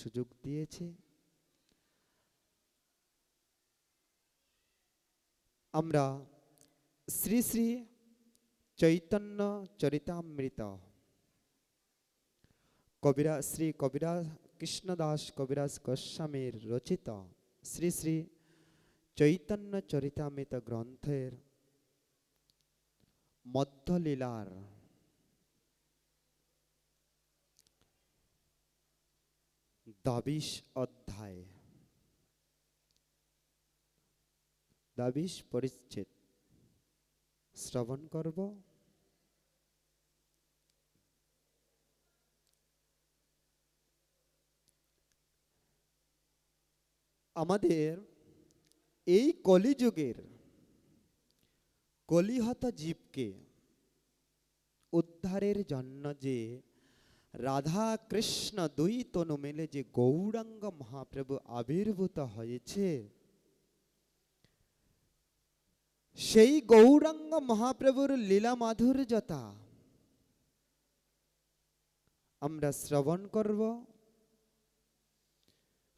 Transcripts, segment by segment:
সুযোগ দিয়েছে। আমরা শ্রী শ্রী চৈতন্য চরিতামৃত শ্রী কবিরাজ কৃষ্ণদাস কবিরাজ গোস্বামীর রচিত শ্রী শ্রী চৈতন্য চরিতামৃত গ্রন্থের মধ্যলীলার 22 অধ্যায় 22 পরিচ্ছেদ শ্রবণ করব। আমাদের এই কলিযুগের কলিহত জীবকে উদ্ধারের জন্য যে রাধা কৃষ্ণ দুই তনু মিলে যে গৌরাঙ্গ মহাপ্রভু আবির্ভূত হয়েছে, সেই গৌরাঙ্গ মহাপ্রভুর লীলা মাধুর্যতা আমরা শ্রবণ করব।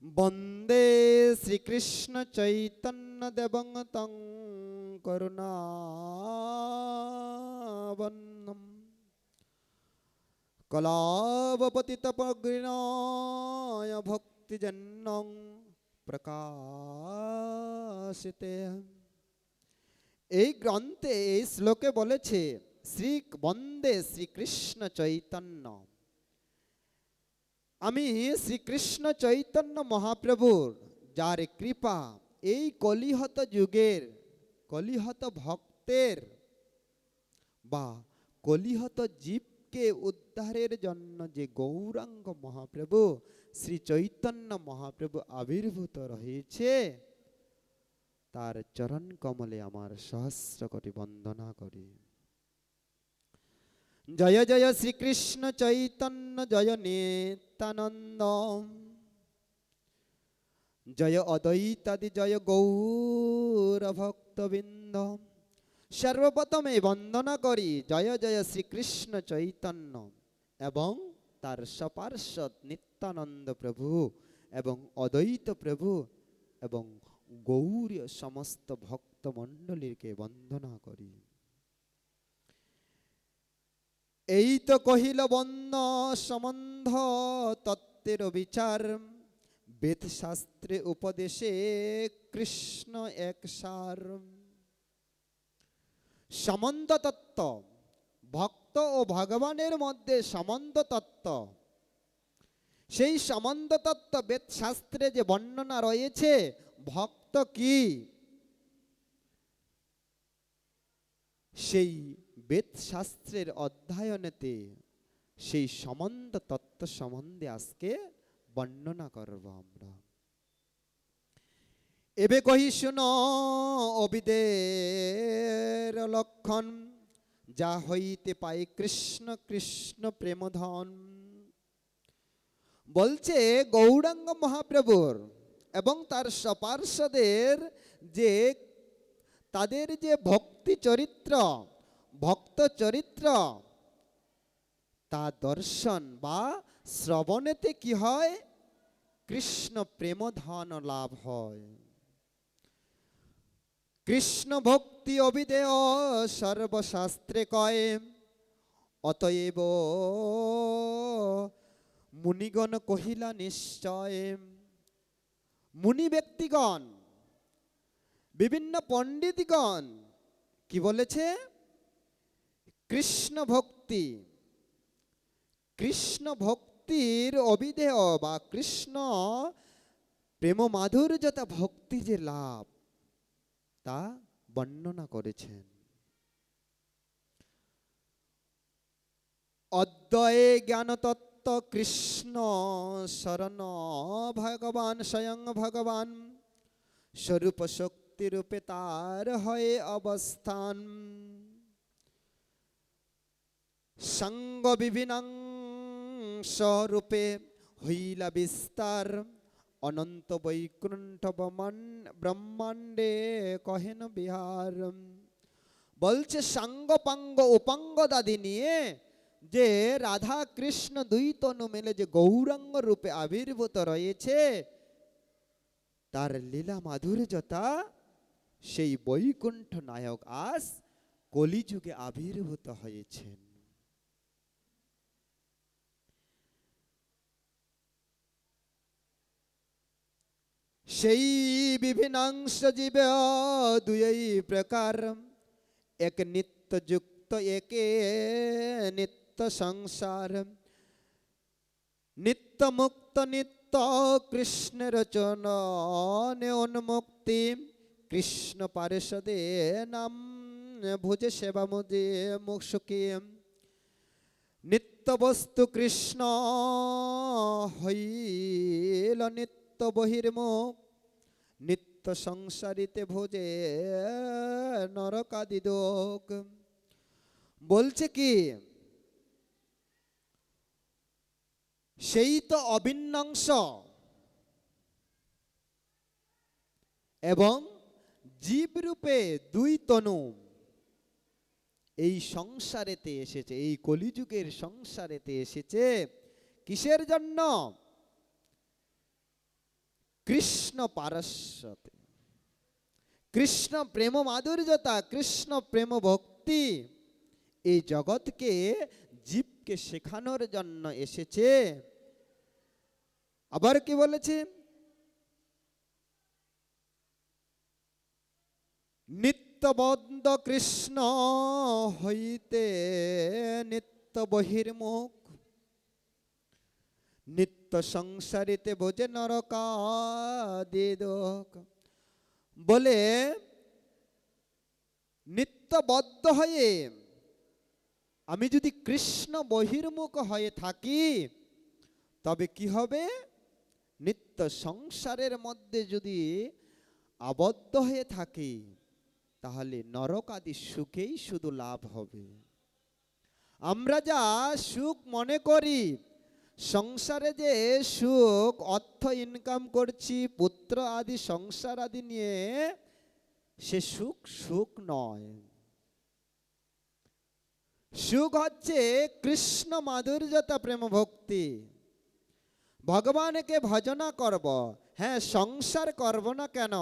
বন্দে শ্রীকৃষ্ণ চৈতন্য দেবং তং করুণাবন্নম কলাবপতিতপগ্নিনায় ভক্তিজন্যং প্রকাশিতে। এই গ্রন্থে এই শ্লোকে বলেছে শ্রী বন্দে শ্রীকৃষ্ণ চৈতন্য, আমি শ্রীকৃষ্ণ চৈতন্য মহাপ্রভুর যার কৃপা এই কলিহত যুগের কলিহত ভক্তের বা কলিহত জীবকে উদ্ধারের জন্য যে গৌরাঙ্গ মহাপ্রভু শ্রী চৈতন্য মহাপ্রভু আবির্ভূত রয়েছে, তার চরণ কমলে আমার সহস্র কোটি বন্দনা করি। জয় জয় শ্রীকৃষ্ণ চৈতন্য জয় নিত্যানন্দ, জয় অদ্বৈতাদি জয় গৌর ভক্তবৃন্দ। সর্বপ্রথমে বন্দনা করি জয় জয় শ্রীকৃষ্ণ চৈতন্য এবং তার সপার্ষদ নিত্যানন্দ প্রভু এবং অদ্বৈত প্রভু এবং গৌরীয় সমস্ত ভক্তমণ্ডলীকে বন্দনা করি। এই তো কহিল বন্য সম্বন্ধ তত্ত্বের বিচার, বেদ শাস্ত্রে উপদেশে কৃষ্ণ এক সার। সম্বন্ধ তত্ত্ব, ভক্ত ও ভগবানের মধ্যে সম্বন্ধ তত্ত্ব, সেই সম্বন্ধ তত্ত্ব বেদ শাস্ত্রে যে বর্ণনা রয়েছে, ভক্ত কি সেই বেদ শাস্ত্রের অধ্যয়নেতে সেই সম্বন্ধ তত্ত্ব সম্বন্ধে আজকে বর্ণনা করব আমরা। এবে কহি শুনো অবিদের লক্ষণ, যা হইতে পায় কৃষ্ণ কৃষ্ণ প্রেমধন। বলছে গৌরাঙ্গ মহাপ্রভুর এবং তার সপার্ষদের যে তাদের যে ভক্তি চরিত্র ভক্ত চরিত্র, তা দর্শন বা শ্রবণেতে কি হয়, কৃষ্ণ প্রেমধন লাভ হয়। কৃষ্ণ ভক্তি অবিদেয় সর্বশাস্ত্রে কয়, অতএব মুনিগণ কহিলা নিশ্চয়। মুনি ব্যক্তিগণ বিভিন্ন পণ্ডিতগণ কি বলেছে, কৃষ্ণ ভক্তি, কৃষ্ণ ভক্তির অবিধেয় বা কৃষ্ণ প্রেম মাধুর্যতা ভক্তি যে লাভ তা বর্ণনা করেছেন। অদ্বয়ে জ্ঞান তত্ত্ব কৃষ্ণ শরণ ভগবান স্বয়ং ভগবান, স্বরূপ শক্তি রূপে তার হয়ে অবস্থান। সঙ্গ বিভিন্ন স্বরূপে হইলা বিস্তার, অনন্ত বৈকুণ্ঠ ব্রহ্মাণ্ডে কহেন বিহার। বলছে সাঙ্গ পাঙ্গ উপাঙ্গ দাদি নিয়ে যে রাধা কৃষ্ণ দুই তনু মিলে যে গৌরাঙ্গ রূপে আবির্ভূত রয়েছে, তার লীলা মাধুর্যতা সেই বৈকুণ্ঠ নায়ক আজ কলিযুগে আবির্ভূত হয়েছেন। সেই বিভিন্নাংশ জীব দুই প্রকার, এক নিত্য যুক্ত একে নিত্য সংসার, নিত্য মুক্ত নিত্য কৃষ্ণের চরণে উন্মুক্তি, কৃষ্ণ পার্ষদে নাম ভুজে সেবা মুজে মুখ সুখী, নিত্য বস্তু কৃষ্ণ হইল নিত্য বহির্মুখ, নিত্য সংসারিতে ভোজে নরকাদি দুঃখ। বলছে কি, সেই তো অভিন্নাংশ এবং জীবরূপে দুই তনু এই সংসারেতে এসেছে, এই কলিযুগের সংসারেতে এসেছে কিসের জন্য? কৃষ্ণ পারস্যতে, কৃষ্ণ প্রেম মাধুর্যতা, কৃষ্ণ প্রেম ভক্তি এই জগৎকে জীবকে শেখানোর জন্য এসেছে। আবার কি বলেছে? নিত্যবদ্ধ কৃষ্ণ হইতে নিত্য বহির্মুখ, নিত্য সংসারিতে বোঝে নরকাদি দুঃখ। বলে নিত্যবদ্ধ হয়ে আমি যদি কৃষ্ণ বহির্মুখ হয়ে থাকি, তবে কি হবে? নিত্য সংসারের মধ্যে যদি আবদ্ধ হয়ে থাকি, তাহলে নরক আদি সুখেই শুধু লাভ হবে। আমরা যা সুখ মনে করি, সংসারে যে সুখ, অর্থ ইনকাম করছি, পুত্র আদি সংসার আদি নিয়ে, সে সুখ সুখ নয়। সুখ হচ্ছে কৃষ্ণ মাধুর্যতা প্রেম ভক্তি, ভগবানকে ভজনা করব। হ্যাঁ, সংসার করব না কেন?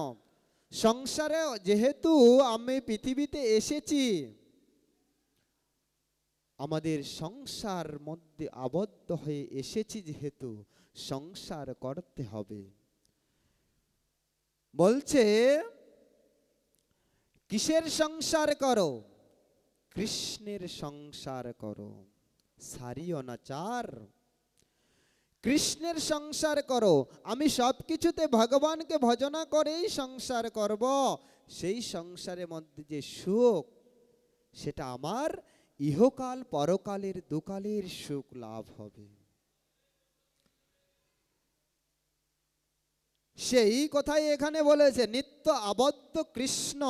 সংসারে যেহেতু আমি পৃথিবীতে এসেছি, আমাদের সংসার মধ্যে আবদ্ধ হয়ে এসেছি, যেহেতু সংসার করতে হবে। বলছে কিসের সংসার করো? কৃষ্ণের সংসার করো, সারিও না চার। কৃষ্ণের সংসার করো। আমি সব কিছুতে ভগবানকে ভজনা করেই সংসার করব। সেই সংসারের মধ্যে যে সুখ, সেটা আমার ইহকাল পরকালের দুকালের সুখ লাভ হবে। সেই কথাই এখানে বলেছে, নিত্য আবদ্ধ কৃষ্ণ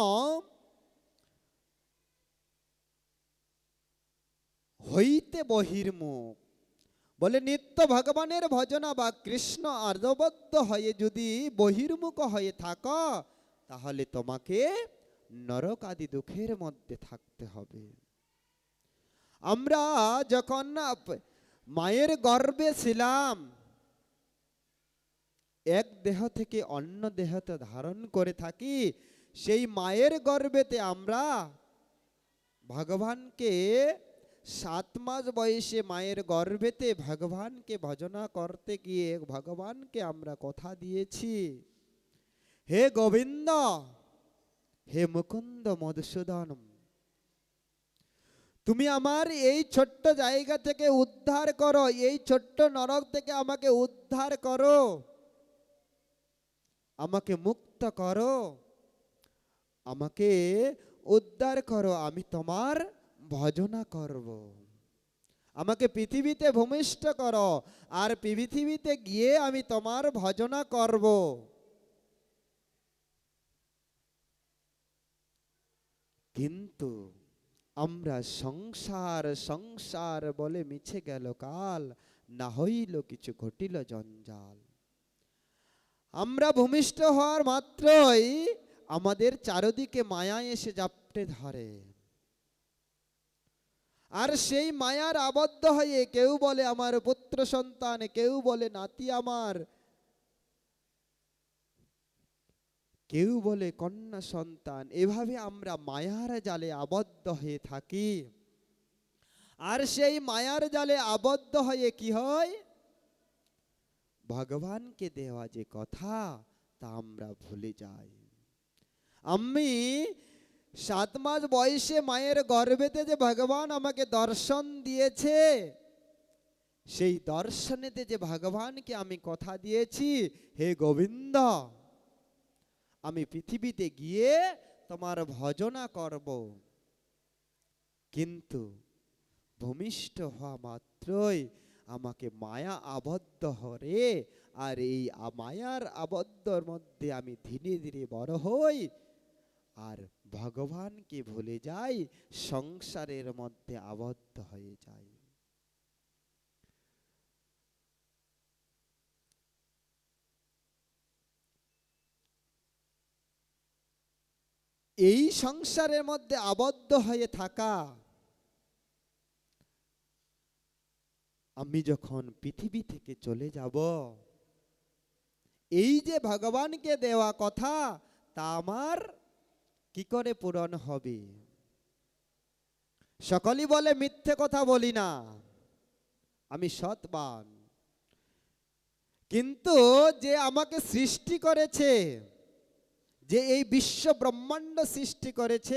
হইতে বহির্মুখ। বলে নিত্য ভগবানের ভজনা বা কৃষ্ণ আর্ধবদ্ধ হয়ে যদি বহির্মুখ হয়ে থাকো, তাহলে তোমাকে নরক আদি দুঃখের মধ্যে থাকতে হবে। আমরা যখন মায়ের গর্ভে ছিলাম, এক দেহ থেকে অন্য দেহতে ধারণ করে থাকি, সেই মায়ের গর্ভেতে আমরা ভগবানকে 7 মাস বয়সে মায়ের গর্ভেতে ভগবানকে ভজনা করতে গিয়ে ভগবানকে আমরা কথা দিয়েছি, হে গোবিন্দ, হে মুকুন্দ মধুসূদন, তুমি আমার এই ছোট্ট জায়গা থেকে উদ্ধার করো, এই ছোট্ট নরক থেকে আমাকে উদ্ধার করো, আমাকে মুক্ত করো, আমাকে উদ্ধার করো, আমি তোমার ভজনা করব। আমাকে পৃথিবীতে ভূমিষ্ঠ করো, আর পৃথিবীতে গিয়ে আমি তোমার ভজনা করব। কিন্তু আমরা সংসার সংসার বলে মিছে গেল কাল, না হইল কিছু ঘটিল জঞ্জাল। আমরা ভূমিষ্ঠ হওয়ার মাত্রই আমাদের চারিদিকে মায়া এসে জাপটে ধরে। আর সেই মায়ার আবদ্ধ হয়ে কেউ বলে আমার পুত্র সন্তান, কেউ বলে নাতি আমার, কেউ বলে কন্যা সন্তান। এভাবে আমরা মায়ার জালে আবদ্ধ হয়ে থাকি। আর সেই মায়ার জালে আবদ্ধ হয়ে কি হয়, ভগবানকে দেওয়া যে কথা তা আমরা ভুলে যাই। আমি 7 মাস বয়সে মায়ের গর্ভেতে যে ভগবান আমাকে দর্শন দিয়েছে, সেই দর্শনেতে যে ভগবানকে আমি কথা দিয়েছি, হে গোবিন্দ আমি পৃথিবীতে গিয়ে তোমার ভজনা করব, কিন্তু ভূমিষ্ঠ হওয়া মাত্রই আমাকে মায়া আবদ্ধ হরে, আর এই মায়ার আবদ্ধর মধ্যে আমি ধীরে ধীরে বড় হই আর ভগবানকে ভুলে যাই, সংসারের মধ্যে আবদ্ধ হয়ে যাই। এই সংসারের মধ্যে আবদ্ধ হয়ে থাকা, আমি যখন পৃথিবী থেকে চলে যাব, এই যে ভগবানকে দেওয়া কথা তা আমার কি করে পূরণ হবে? সকলেই বলে মিথ্যে কথা বলি না, আমি সৎবান, কিন্তু যে আমাকে সৃষ্টি করেছে, যে এই বিশ্ব ব্রহ্মাণ্ড সৃষ্টি করেছে,